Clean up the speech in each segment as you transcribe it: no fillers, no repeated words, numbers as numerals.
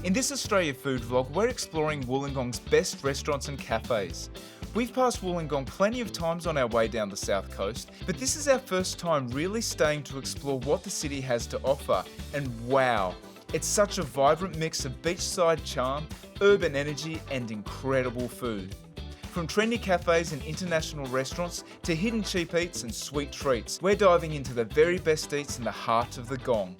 In this Australia food vlog, we're exploring Wollongong's best restaurants and cafes. We've passed Wollongong plenty of times on our way down the South Coast, but this is our first time really staying to explore what the city has to offer. And wow, it's such a vibrant mix of beachside charm, urban energy, and incredible food. From trendy cafes and international restaurants to hidden cheap eats and sweet treats, we're diving into the very best eats in the heart of the Gong.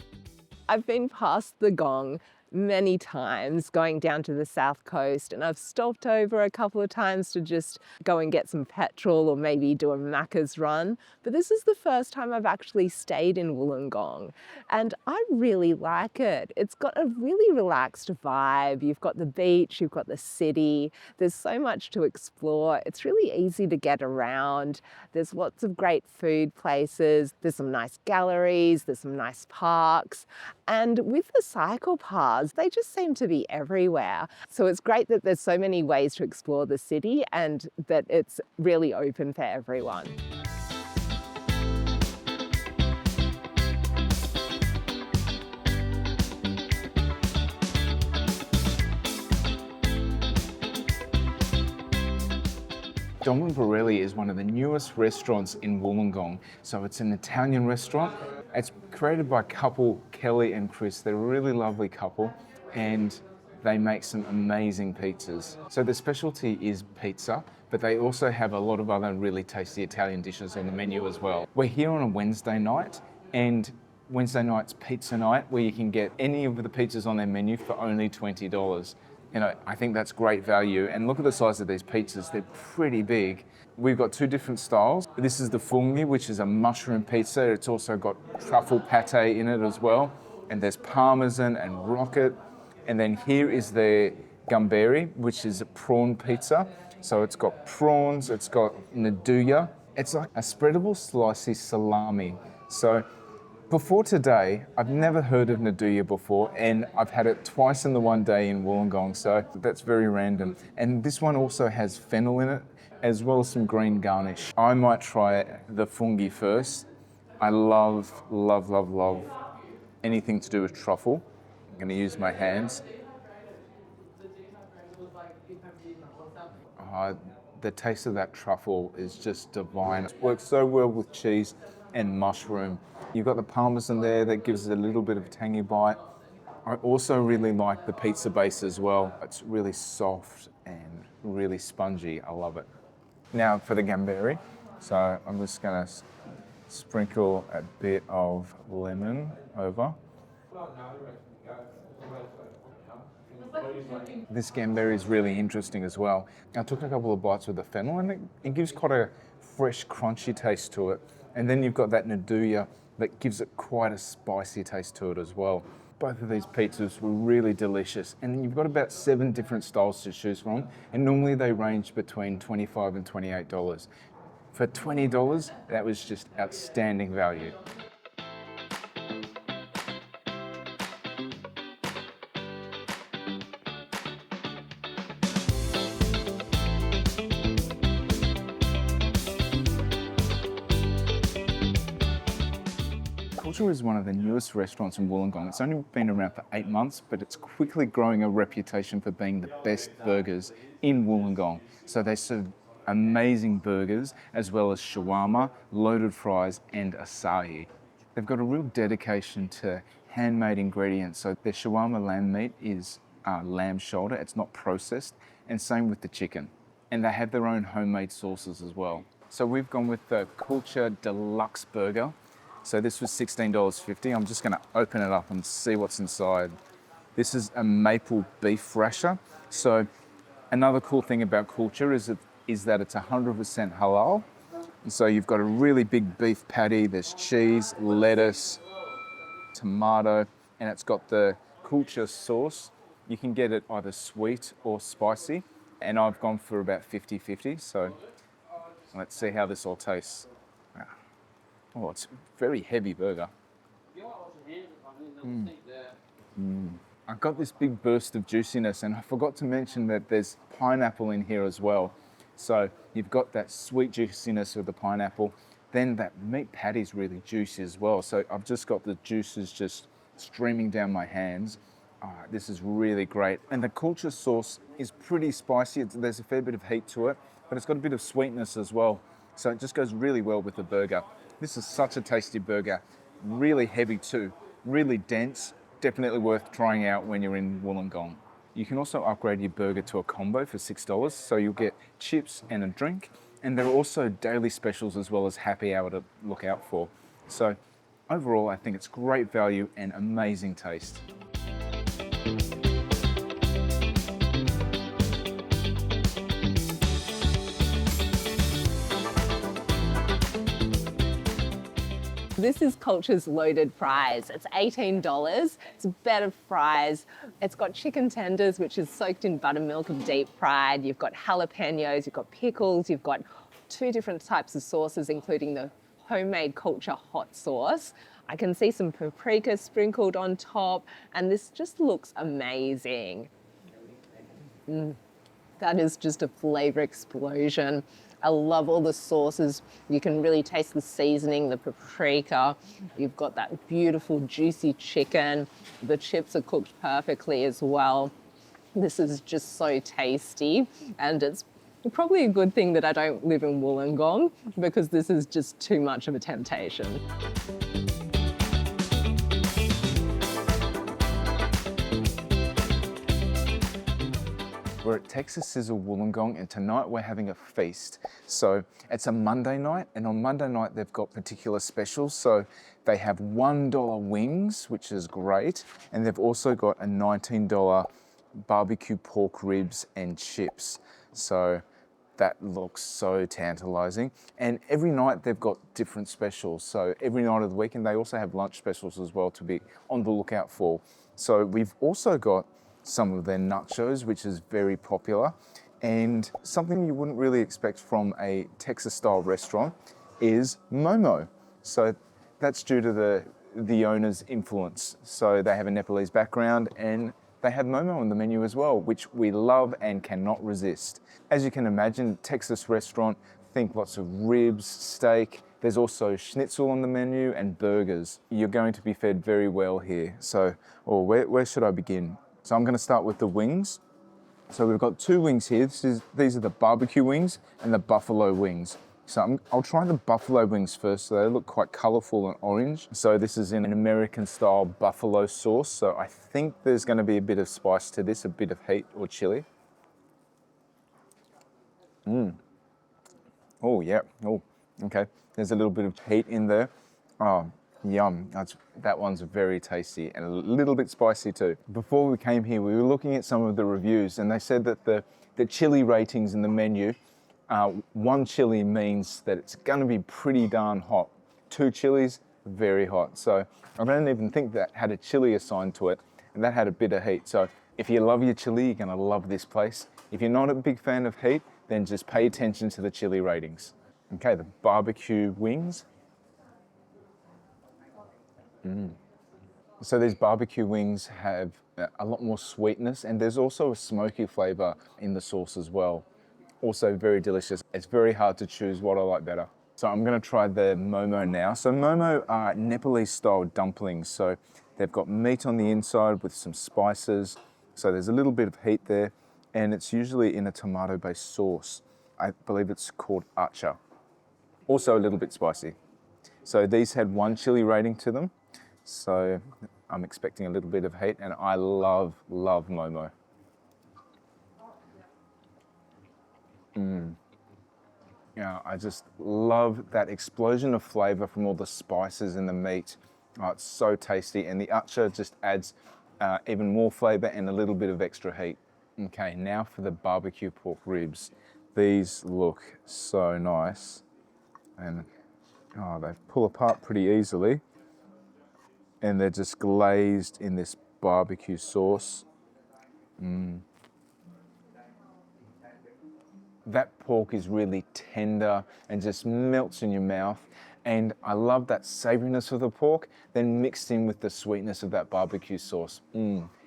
I've been past the Gong many times going down to the South Coast, and I've stopped over a couple of times to just go and get some petrol or maybe do a Macca's run. But this is the first time I've actually stayed in Wollongong, and I really like it. It's got a really relaxed vibe. You've got the beach, you've got the city. There's so much to explore. It's really easy to get around. There's lots of great food places. There's some nice galleries, there's some nice parks. And with the cycle paths, they just seem to be everywhere. So it's great that there's so many ways to explore the city and that it's really open for everyone. Gong Burelli is one of the newest restaurants in Wollongong. So it's an Italian restaurant. It's created by couple Kelly and Chris. They're a really lovely couple and they make some amazing pizzas. So the specialty is pizza, but they also have a lot of other really tasty Italian dishes on the menu as well. We're here on a Wednesday night, and Wednesday night's pizza night where you can get any of the pizzas on their menu for only $20. You know, I think that's great value. And look at the size of these pizzas, they're pretty big. We've got two different styles. This is the Funghi, which is a mushroom pizza. It's also got truffle pate in it as well. And there's parmesan and rocket. And then here is the Gamberi, which is a prawn pizza. So it's got prawns, it's got nduja. It's like a spreadable slicey salami. So before today, I've never heard of nduja before, and I've had it twice in the one day in Wollongong, so that's very random. And this one also has fennel in it, as well as some green garnish. I might try the Funghi first. I love, love, love, love anything to do with truffle. I'm gonna use my hands. The taste of that truffle is just divine. It works so well with cheese and mushroom. You've got the parmesan there that gives it a little bit of a tangy bite. I also really like the pizza base as well. It's really soft and really spongy. I love it. Now for the Gamberi. So I'm just gonna sprinkle a bit of lemon over. This Gamberi is really interesting as well. I took a couple of bites with the fennel and it gives quite a fresh, crunchy taste to it. And then you've got that nduja that gives it quite a spicy taste to it as well. Both of these pizzas were really delicious. And then you've got about 7 different styles to choose from. And normally they range between $25 and $28. For $20, that was just outstanding value. Kulcha is one of the newest restaurants in Wollongong. It's only been around for 8 months, but it's quickly growing a reputation for being the best burgers in Wollongong. So they serve amazing burgers, as well as shawarma, loaded fries, and acai. They've got a real dedication to handmade ingredients. So their shawarma lamb meat is lamb shoulder. It's not processed, and same with the chicken. And they have their own homemade sauces as well. So we've gone with the Kulcha Deluxe Burger. So this was $16.50. I'm just gonna open it up and see what's inside. This is a maple beef rasher. So another cool thing about Kulcha is that it's 100% halal. And so you've got a really big beef patty, there's cheese, lettuce, tomato, and it's got the Kulcha sauce. You can get it either sweet or spicy. And I've gone for about 50-50. So let's see how this all tastes. Oh, it's a very heavy burger. I got this big burst of juiciness, and I forgot to mention that there's pineapple in here as well. So you've got that sweet juiciness of the pineapple. Then that meat patty's really juicy as well. So I've just got the juices just streaming down my hands. This is really great. And the Kulcha sauce is pretty spicy. There's a fair bit of heat to it, but it's got a bit of sweetness as well. So it just goes really well with the burger. This is such a tasty burger. Really heavy too, really dense. Definitely worth trying out when you're in Wollongong. You can also upgrade your burger to a combo for $6. So you'll get chips and a drink. And there are also daily specials as well as happy hour to look out for. So overall, I think it's great value and amazing taste. This is Kulcha's loaded fries. It's $18. It's better fries. It's got chicken tenders, which is soaked in buttermilk and deep fried. You've got jalapenos, you've got pickles, you've got 2 different types of sauces, including the homemade Kulcha hot sauce. I can see some paprika sprinkled on top, and this just looks amazing. That is just a flavor explosion. I love all the sauces. You can really taste the seasoning, the paprika. You've got that beautiful juicy chicken. The chips are cooked perfectly as well. This is just so tasty, and it's probably a good thing that I don't live in Wollongong, because this is just too much of a temptation. We're at Texas Sizzle Wollongong, and tonight we're having a feast. So it's a Monday night, and on Monday night they've got particular specials. So they have $1 wings, which is great, and they've also got a $19 barbecue pork ribs and chips. So that looks so tantalizing. And every night they've got different specials. So every night of the week, and they also have lunch specials as well to be on the lookout for. So we've also got some of their nachos, which is very popular. And something you wouldn't really expect from a Texas-style restaurant is Momo. So that's due to the owner's influence. So they have a Nepalese background, and they have Momo on the menu as well, which we love and cannot resist. As you can imagine, Texas restaurant, think lots of ribs, steak. There's also schnitzel on the menu and burgers. You're going to be fed very well here. So, where should I begin? So I'm going to start with the wings. So we've got 2 wings here. These are the barbecue wings and the buffalo wings. So I'll try the buffalo wings first. So they look quite colorful and orange. So this is in an American style buffalo sauce. So I think there's going to be a bit of spice to this, a bit of heat or chili. Oh yeah, oh, okay. There's a little bit of heat in there. Oh, yum. That one's very tasty and a little bit spicy too. Before we came here, we were looking at some of the reviews, and they said that the chili ratings in the menu, 1 chili means that it's going to be pretty darn hot. 2 chilies, very hot. So I don't even think that had a chili assigned to it, and that had a bit of heat. So if you love your chili, you're going to love this place. If you're not a big fan of heat, then just pay attention to the chili ratings. Okay, the barbecue wings. So these barbecue wings have a lot more sweetness, and there's also a smoky flavor in the sauce as well. Also very delicious. It's very hard to choose what I like better. So I'm going to try the Momo now. So Momo are Nepalese style dumplings. So they've got meat on the inside with some spices. So there's a little bit of heat there, and it's usually in a tomato-based sauce. I believe it's called acha. Also a little bit spicy. So these had 1 chili rating to them. So I'm expecting a little bit of heat, and I love Momo. Yeah, I just love that explosion of flavor from all the spices in the meat. Oh, it's so tasty, and the acha just adds even more flavor and a little bit of extra heat. Okay, now for the barbecue pork ribs. These look so nice, and they pull apart pretty easily. And they're just glazed in this barbecue sauce. That pork is really tender and just melts in your mouth. And I love that savouriness of the pork, then mixed in with the sweetness of that barbecue sauce.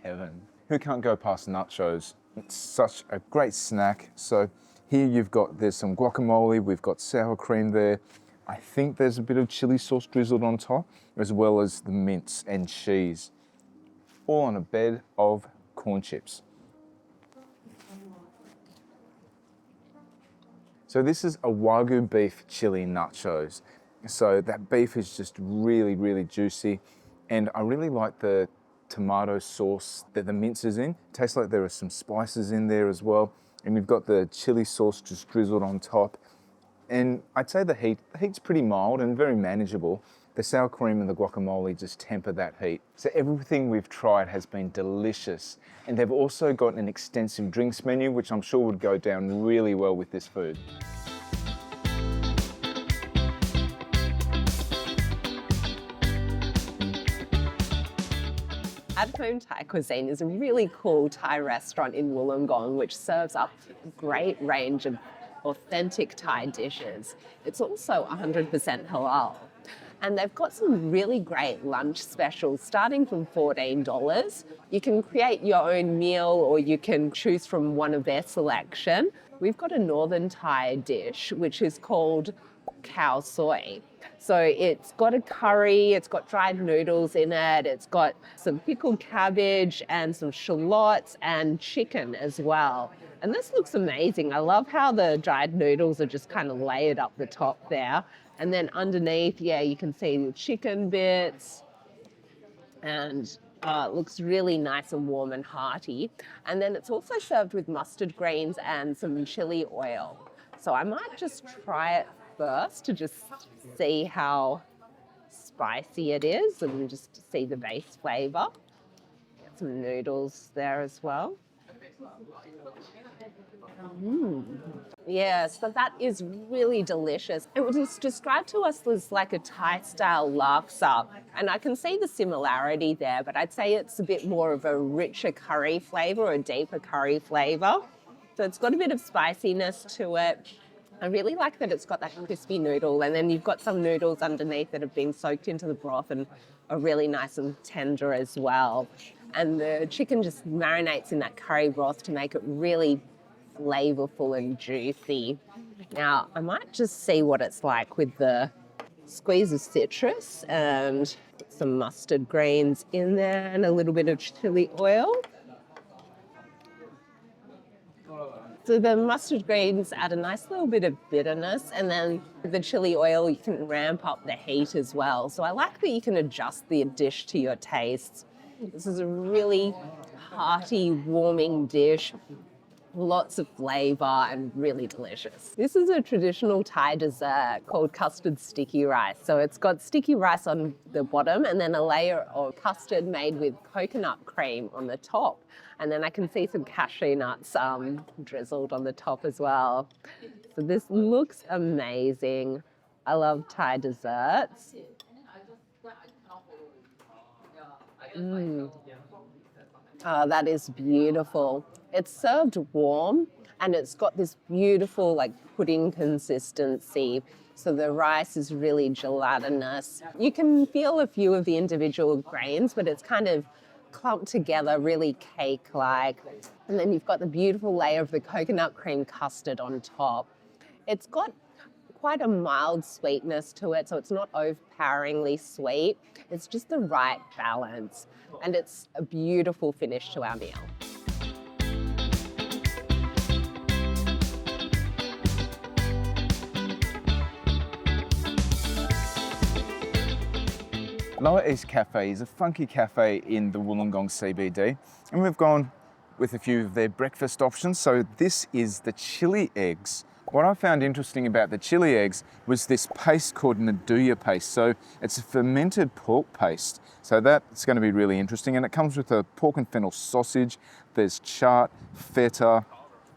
Heaven. Who can't go past nachos? It's such a great snack. So here there's some guacamole, we've got sour cream there. I think there's a bit of chili sauce drizzled on top, as well as the mince and cheese. all on a bed of corn chips. So this is a Wagyu beef chili nachos. So that beef is just really, really juicy. And I really like the tomato sauce that the mince is in. Tastes like there are some spices in there as well. And you've got the chili sauce just drizzled on top. And I'd say the heat's pretty mild and very manageable. The sour cream and the guacamole just temper that heat. So everything we've tried has been delicious. And they've also got an extensive drinks menu, which I'm sure would go down really well with this food. At Home Thai Cuisine is a really cool Thai restaurant in Wollongong which serves up a great range of authentic Thai dishes. It's also 100% halal. And they've got some really great lunch specials starting from $14. You can create your own meal or you can choose from one of their selection. We've got a Northern Thai dish which is called Khao soy. So it's got a curry, it's got dried noodles in it, it's got some pickled cabbage and some shallots and chicken as well. And this looks amazing. I love how the dried noodles are just kind of layered up the top there. And then underneath, yeah, you can see the chicken bits. And it looks really nice and warm and hearty. And then it's also served with mustard greens and some chili oil. So I might just try it first to just see how spicy it is and just see the base flavour. Get some noodles there as well. Yeah, so that is really delicious. It was described to us as like a Thai-style laksa, and I can see the similarity there, but I'd say it's a bit more of a richer curry flavour or a deeper curry flavour. So it's got a bit of spiciness to it. I really like that it's got that crispy noodle, and then you've got some noodles underneath that have been soaked into the broth and are really nice and tender as well. And the chicken just marinates in that curry broth to make it really flavorful and juicy. Now, I might just see what it's like with the squeeze of citrus and some mustard greens in there and a little bit of chili oil. So the mustard greens add a nice little bit of bitterness, and then the chili oil, you can ramp up the heat as well. So I like that you can adjust the dish to your tastes. This is a really hearty, warming dish. Lots of flavour and really delicious. This is a traditional Thai dessert called custard sticky rice. So it's got sticky rice on the bottom and then a layer of custard made with coconut cream on the top. And then I can see some cashew nuts drizzled on the top as well. So this looks amazing. I love Thai desserts. Oh, that is beautiful. It's served warm and it's got this beautiful like pudding consistency. So the rice is really gelatinous. You can feel a few of the individual grains, but it's kind of clumped together, really cake-like. And then you've got the beautiful layer of the coconut cream custard on top. It's got quite a mild sweetness to it, so it's not overpoweringly sweet. It's just the right balance, and it's a beautiful finish to our meal. Lower East Cafe is a funky cafe in the Wollongong CBD, and we've gone with a few of their breakfast options. So this is the chili eggs. What I found interesting about the chili eggs was this paste called Naduya paste. So it's a fermented pork paste. So that's going to be really interesting, and it comes with a pork and fennel sausage. There's chart, feta,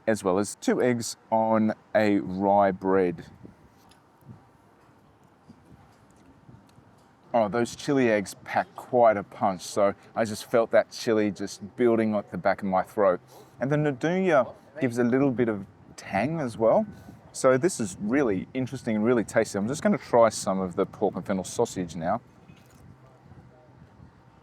as well as 2 eggs on a rye bread. Oh, those chili eggs pack quite a punch, so I just felt that chili just building at the back of my throat. And the Naduya gives a little bit of tang as well. So this is really interesting and really tasty. I'm just going to try some of the pork and fennel sausage now.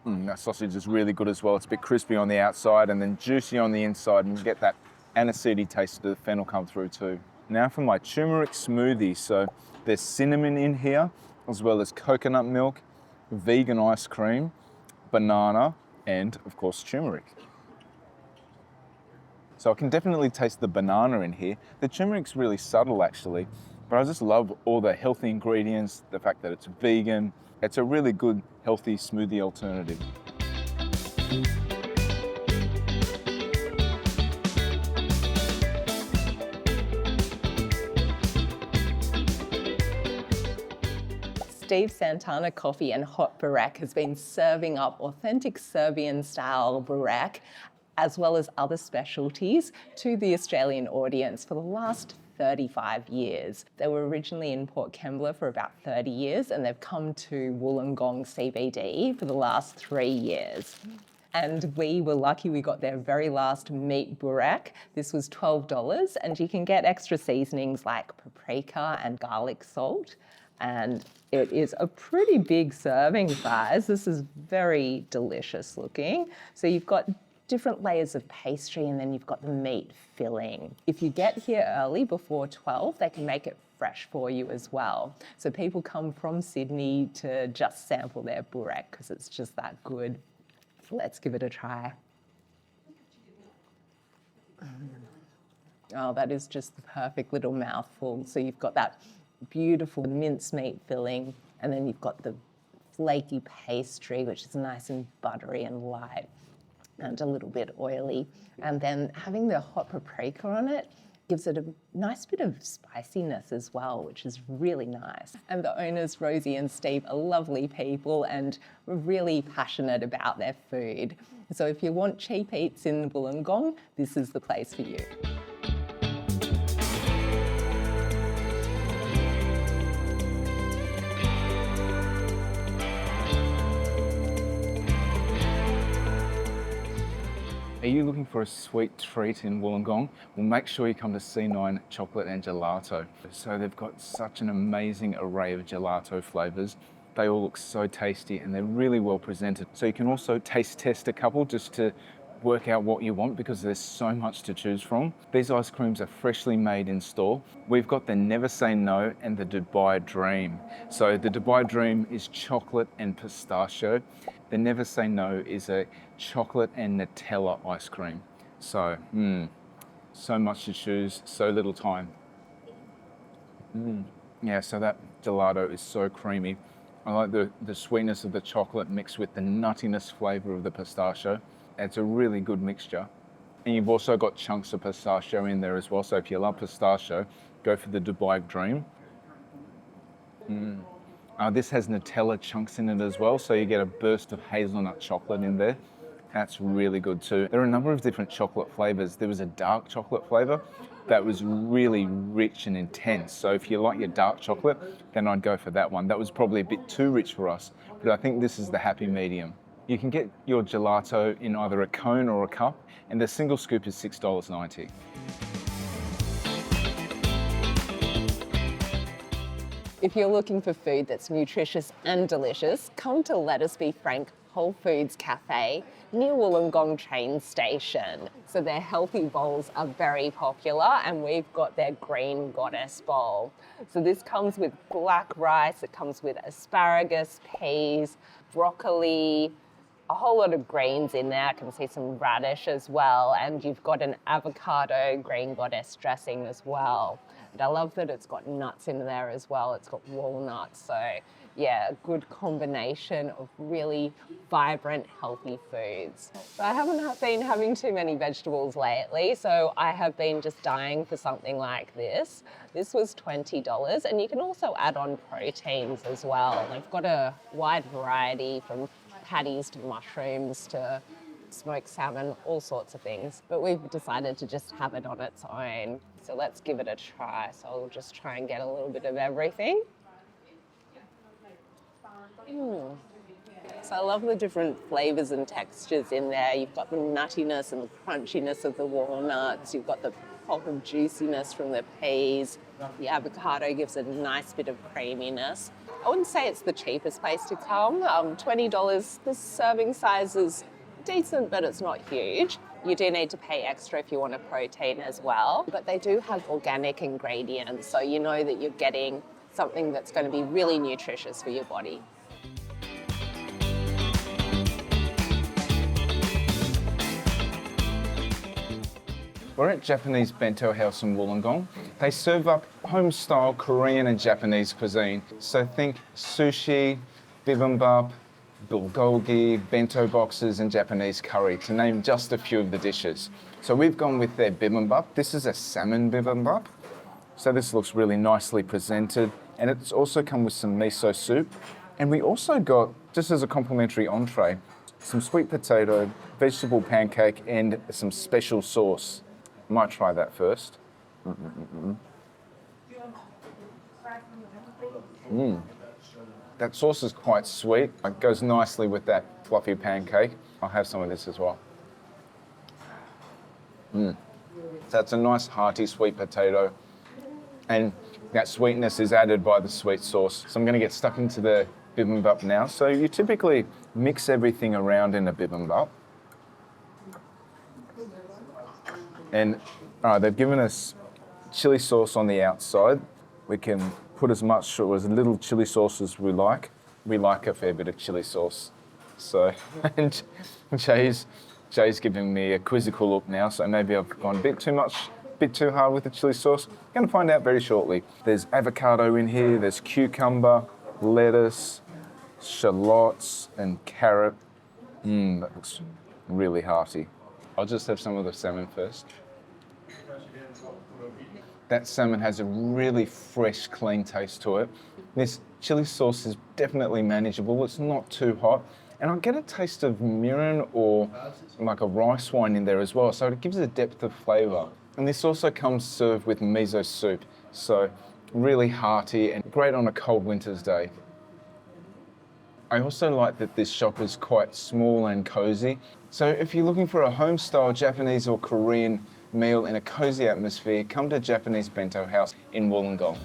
That sausage is really good as well. It's a bit crispy on the outside and then juicy on the inside, and you get that aniseedy taste of the fennel come through too. Now for my turmeric smoothie. So there's cinnamon in here, as well as coconut milk, vegan ice cream, banana, and of course turmeric. So I can definitely taste the banana in here. The turmeric's really subtle actually, but I just love all the healthy ingredients, the fact that it's vegan. It's a really good, healthy smoothie alternative. Santana Coffee and Hot Burek has been serving up authentic Serbian-style burek, as well as other specialties, to the Australian audience for the last 35 years. They were originally in Port Kembla for about 30 years, and they've come to Wollongong CBD for the last 3 years. And we were lucky we got their very last meat burek. This was $12, and you can get extra seasonings like paprika and garlic salt. And it is a pretty big serving size. This is very delicious looking. So you've got different layers of pastry, and then you've got the meat filling. If you get here early before 12, they can make it fresh for you as well. So people come from Sydney to just sample their burek because it's just that good. So let's give it a try. Oh, that is just the perfect little mouthful. So you've got that beautiful mincemeat filling, and then you've got the flaky pastry, which is nice and buttery and light and a little bit oily. And then having the hot paprika on it gives it a nice bit of spiciness as well, which is really nice. And the owners, Rosie and Steve, are lovely people and really passionate about their food. So if you want cheap eats in Wollongong, this is the place for you. Are you looking for a sweet treat in Wollongong? Well, make sure you come to C9 Chocolate and Gelato. So they've got such an amazing array of gelato flavours. They all look so tasty and they're really well presented. So you can also taste test a couple just to work out what you want because there's so much to choose from. These ice creams are freshly made in store. We've got the Never Say No and the Dubai Dream. So the Dubai Dream is chocolate and pistachio. The Never Say No is a chocolate and Nutella ice cream. So, so much to choose, so little time. Yeah, so that gelato is so creamy. I like the sweetness of the chocolate mixed with the nuttiness flavour of the pistachio. It's a really good mixture. And you've also got chunks of pistachio in there as well. So if you love pistachio, go for the Dubai Dream. This has Nutella chunks in it as well. So you get a burst of hazelnut chocolate in there. That's really good too. There are a number of different chocolate flavours. There was a dark chocolate flavour that was really rich and intense. So if you like your dark chocolate, then I'd go for that one. That was probably a bit too rich for us, but I think this is the happy medium. You can get your gelato in either a cone or a cup, and the single scoop is $6.90. If you're looking for food that's nutritious and delicious, come to Let Us Be Frank Whole Foods Cafe near Wollongong train station. So their healthy bowls are very popular, and we've got their green goddess bowl. So this comes with black rice, it comes with asparagus, peas, broccoli, a whole lot of greens in there. I can see some radish as well, and you've got an avocado green goddess dressing as well. And I love that it's got nuts in there as well. It's got walnuts, so yeah, a good combination of really vibrant, healthy foods. So I haven't been having too many vegetables lately, so I have been just dying for something like this. This was $20, and you can also add on proteins as well. They've got a wide variety from patties to mushrooms to smoked salmon, all sorts of things. But we've decided to just have it on its own. So let's give it a try. So I'll just try and get a little bit of everything. So I love the different flavours and textures in there. You've got the nuttiness and the crunchiness of the walnuts. You've got the pop of juiciness from the peas. The avocado gives it a nice bit of creaminess. I wouldn't say it's the cheapest place to come. $20, the serving size is decent, but it's not huge. You do need to pay extra if you want a protein as well. But they do have organic ingredients, so you know that you're getting something that's going to be really nutritious for your body. We're at Japanese Bento House in Wollongong. They serve up home-style Korean and Japanese cuisine. So think sushi, bibimbap, bulgogi, bento boxes and Japanese curry, to name just a few of the dishes. So we've gone with their bibimbap. This is a salmon bibimbap. So this looks really nicely presented. And it's also come with some miso soup. And we also got, just as a complimentary entree, some sweet potato, vegetable pancake, and some special sauce. Might try that first. That sauce is quite sweet. It goes nicely with that fluffy pancake. I'll have some of this as well. So it's a nice hearty sweet potato, and that sweetness is added by the sweet sauce. So I'm going to get stuck into the bibimbap now. So you typically mix everything around in a bibimbap. And they've given us chili sauce on the outside. We can put as much or as little chili sauce as we like. We like a fair bit of chili sauce. So, and Jay's giving me a quizzical look now, so maybe I've gone a bit too hard with the chili sauce. Going to find out very shortly. There's avocado in here, there's cucumber, lettuce, shallots, and carrot. That looks really hearty. I'll just have some of the salmon first. That salmon has a really fresh, clean taste to it. This chili sauce is definitely manageable. It's not too hot. And I get a taste of mirin or like a rice wine in there as well. So it gives it a depth of flavour. And this also comes served with miso soup. So really hearty and great on a cold winter's day. I also like that this shop is quite small and cozy. So if you're looking for a home-style Japanese or Korean meal in a cozy atmosphere, come to Japanese Bento House in Wollongong.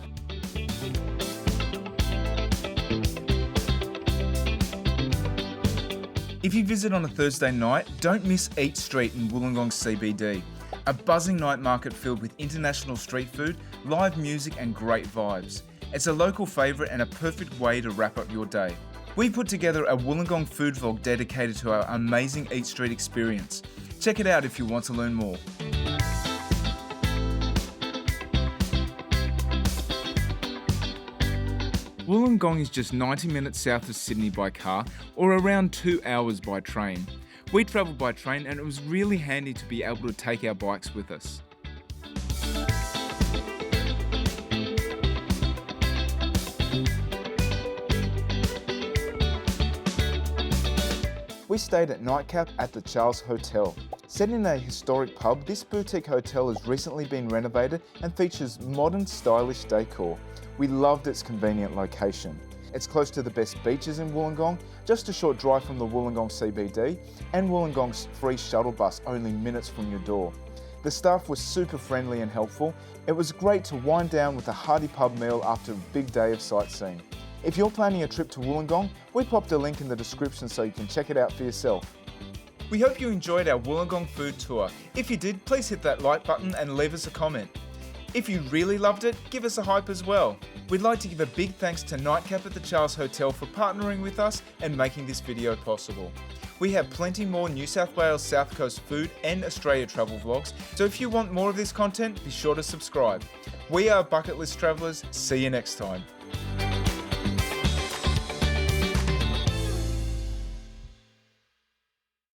If you visit on a Thursday night, don't miss Eat Street in Wollongong CBD. A buzzing night market filled with international street food, live music and great vibes. It's a local favourite and a perfect way to wrap up your day. We put together a Wollongong food vlog dedicated to our amazing Eat Street experience. Check it out if you want to learn more. Wollongong is just 90 minutes south of Sydney by car or around 2 hours by train. We travelled by train and it was really handy to be able to take our bikes with us. We stayed at Nightcap at the Charles Hotel. Set in a historic pub, this boutique hotel has recently been renovated and features modern, stylish decor. We loved its convenient location. It's close to the best beaches in Wollongong, just a short drive from the Wollongong CBD, and Wollongong's free shuttle bus only minutes from your door. The staff was super friendly and helpful. It was great to wind down with a hearty pub meal after a big day of sightseeing. If you're planning a trip to Wollongong, we popped a link in the description so you can check it out for yourself. We hope you enjoyed our Wollongong food tour. If you did, please hit that like button and leave us a comment. If you really loved it, give us a hype as well. We'd like to give a big thanks to Nightcap at the Charles Hotel for partnering with us and making this video possible. We have plenty more New South Wales South Coast food and Australia travel vlogs, so if you want more of this content, be sure to subscribe. We are Bucket List Travellers. See you next time.